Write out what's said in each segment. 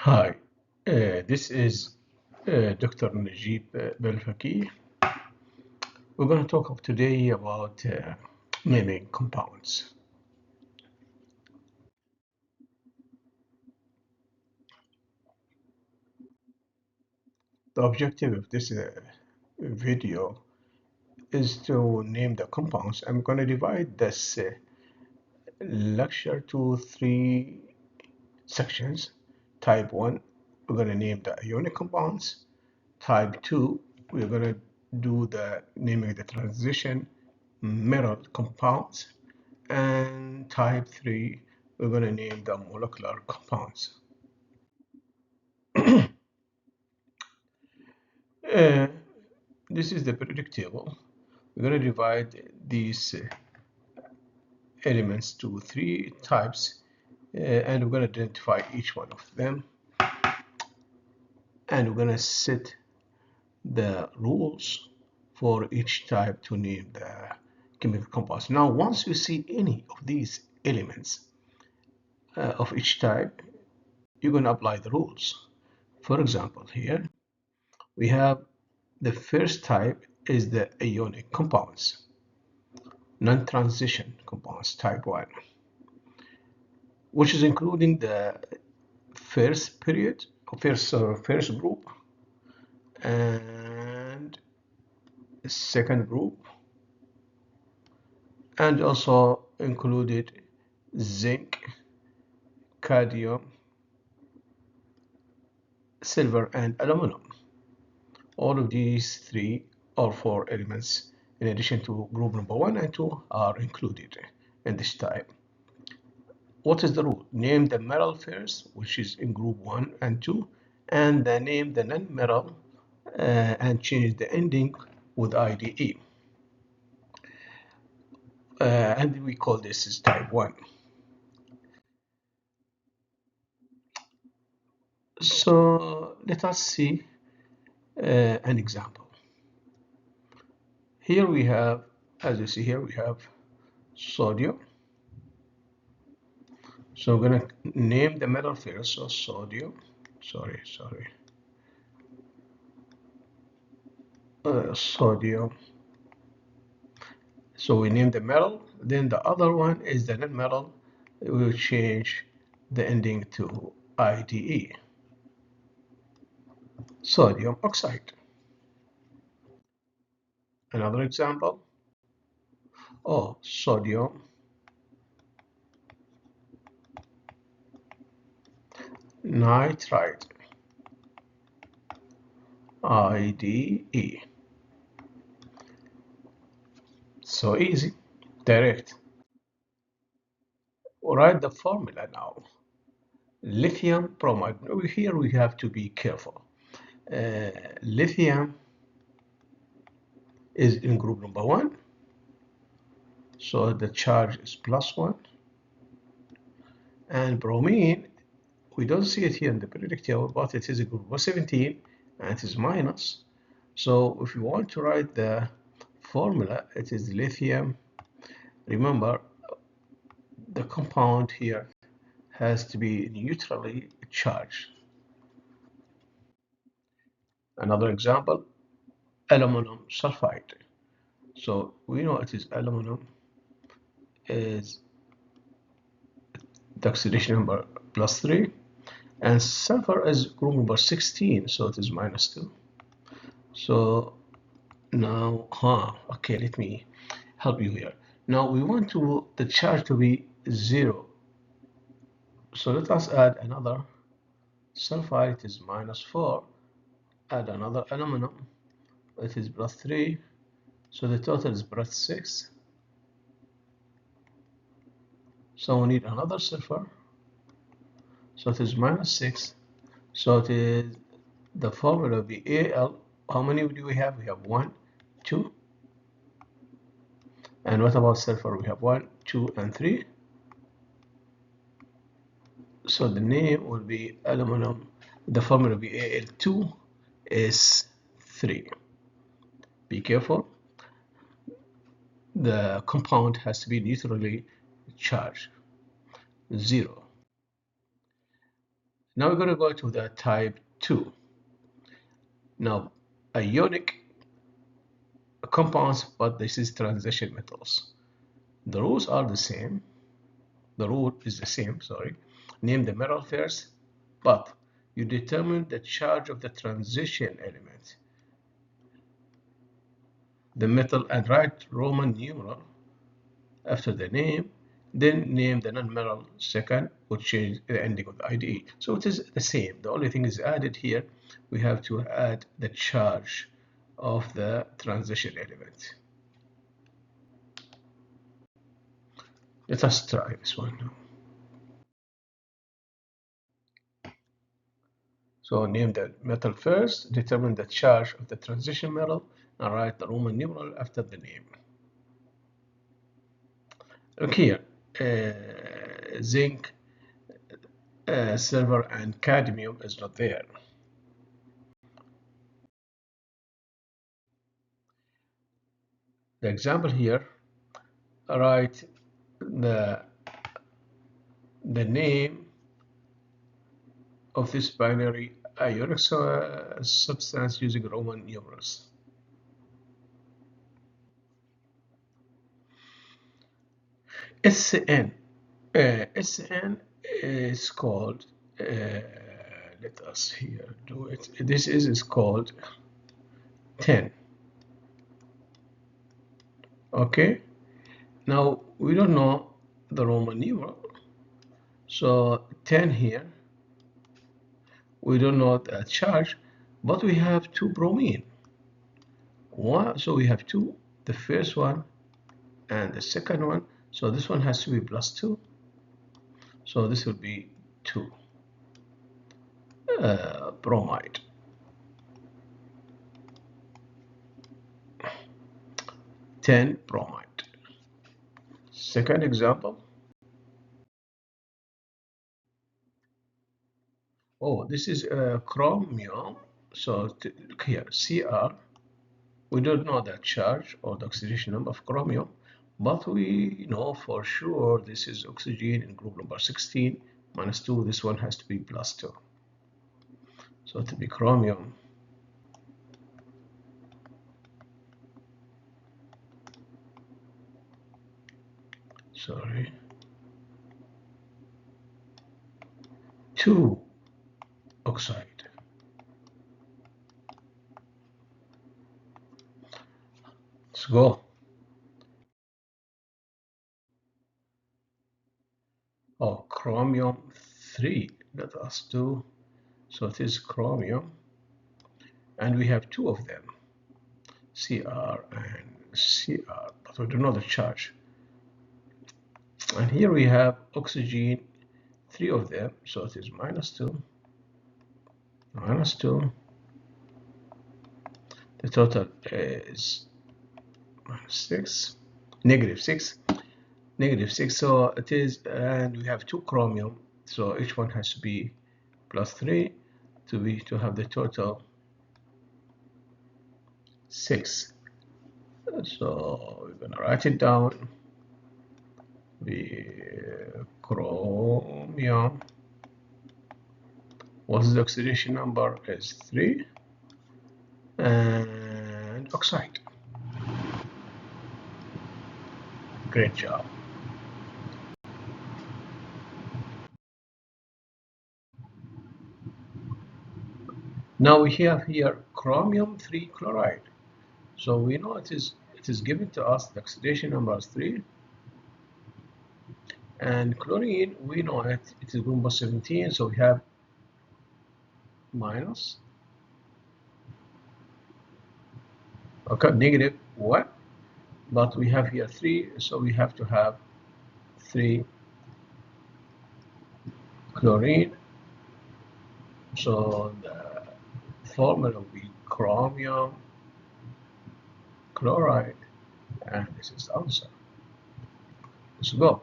Hi, this is Dr. Nagib Balfakih. We're going to talk today about naming compounds. The objective of this video is to name the compounds. I'm going to divide this lecture to three sections. Type 1, we're going to name the ionic compounds. Type 2, we're going to do the naming the transition mineral compounds. And type 3, we're going to name the molecular compounds. This is the periodic table. We're going to divide these elements to three types, and we're going to identify each one of them. And we're going to set the rules for each type to name the chemical compounds. Now, once you see any of these elements of each type, you're going to apply the rules. For example, here we have the first type is the ionic compounds, non-transition compounds, type 1, which is including the first period, first group, and second group, and also included zinc, cadmium, silver, and aluminum. All of these three or four elements, in addition to group number 1 and 2, are included in this type. What is the rule? Name the metal first, which is in group 1 and 2, and then name the non-metal and change the ending with IDE. And we call this as type 1. So let us see an example. Here we have, as you see here, we have sodium. So we're going to name the metal first. So sodium, sodium. So we name the metal. Then the other one is the non-metal. We will change the ending to IDE. Sodium oxide. Another example. Oh, sodium nitride. IDE. So easy, direct. Write the formula now. Lithium bromide. Here we have to be careful. Lithium is in group number 1, so the charge is +1. And bromine, we don't see it here in the periodic table, but it is a group of 17 and it is minus. So if you want to write the formula, it is lithium. Remember, the compound here has to be neutrally charged. Another example, aluminum sulfide. So we know it is aluminum is the oxidation number +3, and sulfur is group number 16, so it is -2. So now, okay, let me help you here. Now we want the charge to be 0. So let us add another sulfide, it is -4. Add another aluminum, it is +3. So the total is +6. So we need another sulfur. So it is -6. So it is the formula will be Al. How many do we have? We have 1, 2. And what about sulfur? We have 1, 2, and 3. So the name will be aluminum. The formula will be Al2S3. Be careful. The compound has to be neutrally charged. 0. Now we're going to go to the type 2. Now, ionic compounds, but this is transition metals. The rules are the same. The rule is the same, sorry. Name the metal first, but you determine the charge of the transition element, the metal, and write Roman numeral after the name, then name the non-metal second, or change the ending of the IDE. So it is the same. The only thing is added here, we have to add the charge of the transition element. Let us try this one now. So name the metal first, determine the charge of the transition metal, and write the Roman numeral after the name. Look here, zinc, silver, and cadmium is not there. The example here, write the name of this binary ionic substance using Roman numerals. SN. SN is called, let us here do it. This is called 10. Okay. Now we don't know the Roman numeral. So 10 here. We don't know the charge, but we have two bromine. One, so we have two. The first one and the second one. So this one has to be +2. So this will be 2 bromide. 10 bromide. Second example. Oh, this is chromium. So look here, Cr. We don't know the charge or the oxidation number of chromium, but we know for sure this is oxygen in group number 16 -2. This one has to be +2. So it will be chromium. Sorry. 2 oxide. Let's go. Oh, chromium 3. Let us do. So it is chromium. And we have 2 of them, Cr and Cr, but we don't know the charge. And here we have oxygen, 3 of them, so it is -2, -2. The total is -6, -6, -6. So it is, and we have 2 chromium, so each one has to be +3 to have the total 6. So we're gonna write it down. The chromium, what's the oxidation number is 3, and oxide. Great job. Now we have here chromium 3 chloride. So we know it is given to us the oxidation number is 3, and chlorine we know it is group number 17, so we have minus, okay, -1, but we have here 3, so we have to have 3 chlorine. So the formula will be chromium chloride, and this is the answer. Let's go.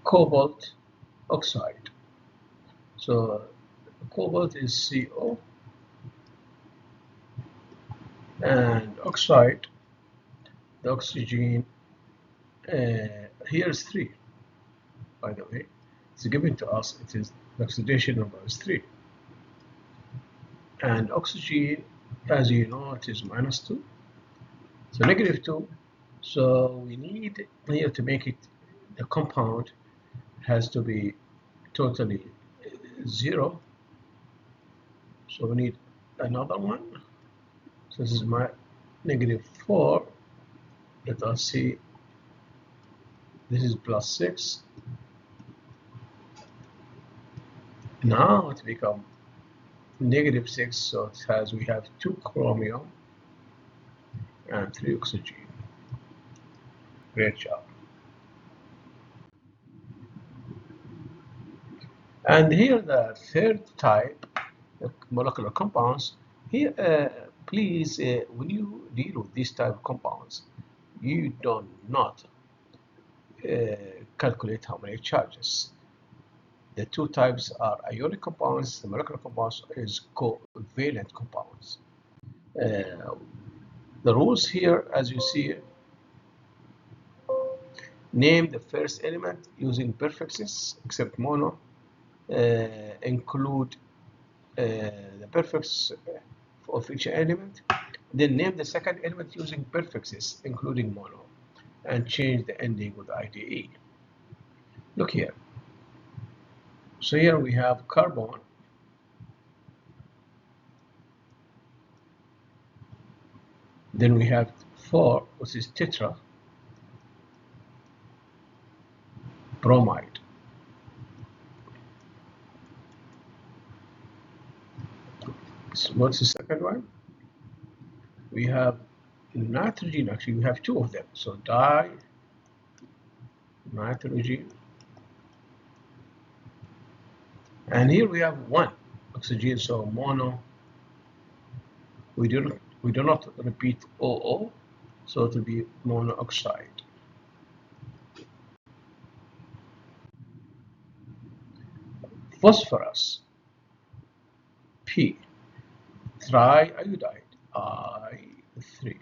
Cobalt oxide. So cobalt is CO, and oxide, the oxygen here is 3, by the way. It's given to us, it is the oxidation number is 3. And oxygen, as you know, it is -2. So -2. So we need here to make it, the compound has to be totally 0. So we need another one. So this is my -4. Let us see. This is +6. Now it becomes -6. So it has, we have 2 chromium and 3 oxygen. Great job. And here the third type, the molecular compounds. Here, please, when you deal with these type of compounds, you do not calculate how many charges. The 2 types are ionic compounds. The molecular compounds is covalent compounds. The rules here, as you see, name the first element using prefixes, except mono. Include the prefix of each element. Then name the second element using prefixes, including mono, and change the ending with IDE. Look here. So here we have carbon. Then we have 4, which is tetra, bromide. So what's the second one? We have nitrogen. Actually, we have 2 of them. So di-nitrogen. And here we have 1 oxygen, so mono. We do not repeat OO, so it will be monoxide. Phosphorus, P. Triiodide, I3.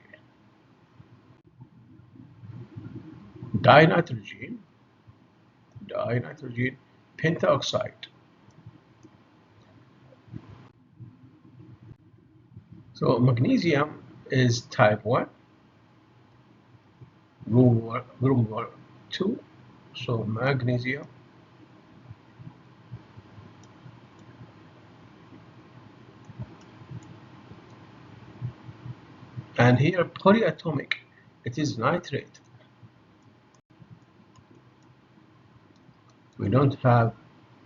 Dinitrogen, pentaoxide. So magnesium is type 1, group 2, so magnesium. And here polyatomic, it is nitrate. We don't have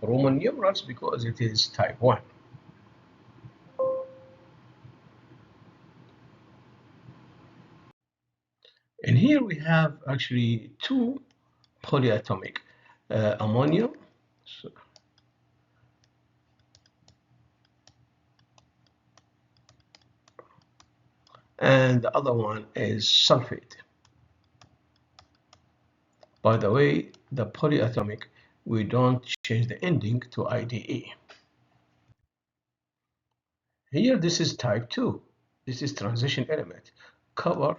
Roman numerals because it is type 1. And here we have actually 2 polyatomic, ammonium. And the other one is sulfate. By the way, the polyatomic, we don't change the ending to IDE. Here, this is type 2. This is transition element. Copper.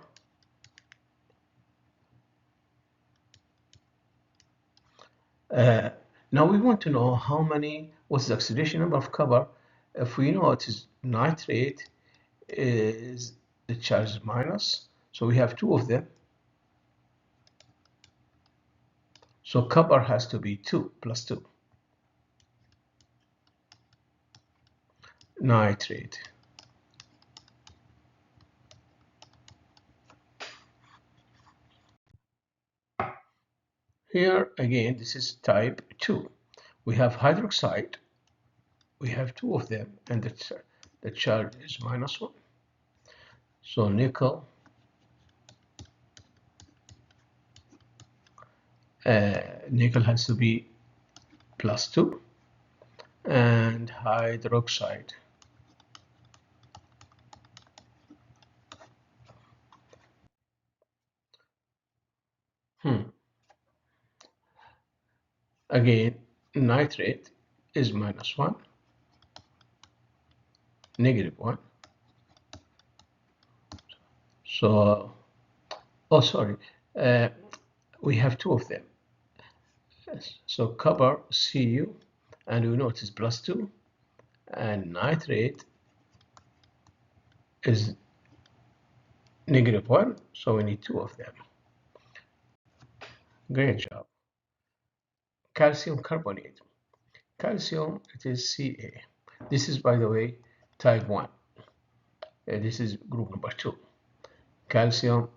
Now we want to know how many, what's the oxidation number of copper. If we know it is nitrate, is the charge is minus. So we have 2 of them. So copper has to be 2 plus 2. Nitrate. Here again, this is type 2. We have hydroxide. We have 2 of them, and the charge is -1. So nickel, nickel has to be +2, and hydroxide. Again, nitrate is -1, -1. So, oh sorry, we have 2 of them. So copper Cu, and we know it is +2, and nitrate is -1, so we need 2 of them. Great job. Calcium carbonate. Calcium, it is Ca. This is, by the way, type 1. This is group number 2. Calcium,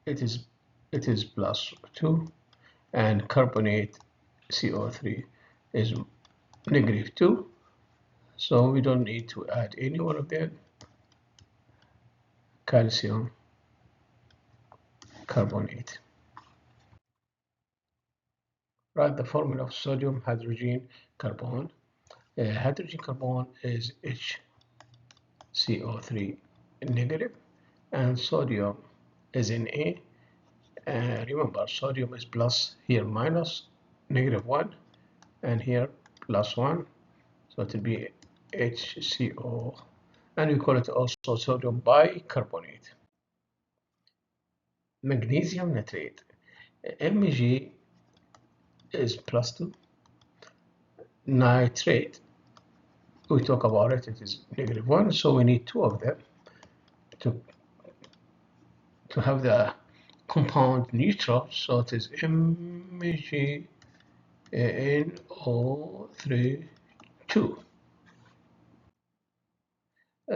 it is +2, and carbonate CO3 is -2. So we don't need to add any one of them. Calcium carbonate. Write the formula of sodium hydrogen carbon. Hydrogen carbon is HCO3 negative, and sodium is Na. Remember, sodium is plus, here minus, -1, and here +1, so it will be HCO, and we call it also sodium bicarbonate. Magnesium nitrate, Mg is +2. Nitrate, we talk about it, it is -1, so we need 2 of them to have the compound neutral, so it is MgNO3 2.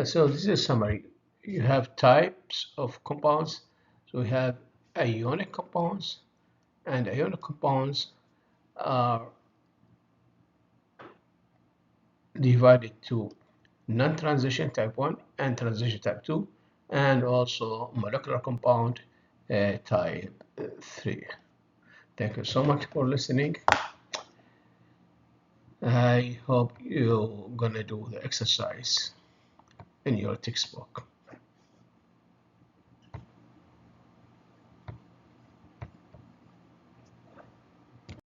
So this is a summary. You have types of compounds. So we have ionic compounds, and ionic compounds are divided to non-transition type 1 and transition type 2, and also molecular compound type 3. Thank you so much for listening. I hope you're gonna do the exercise in your textbook.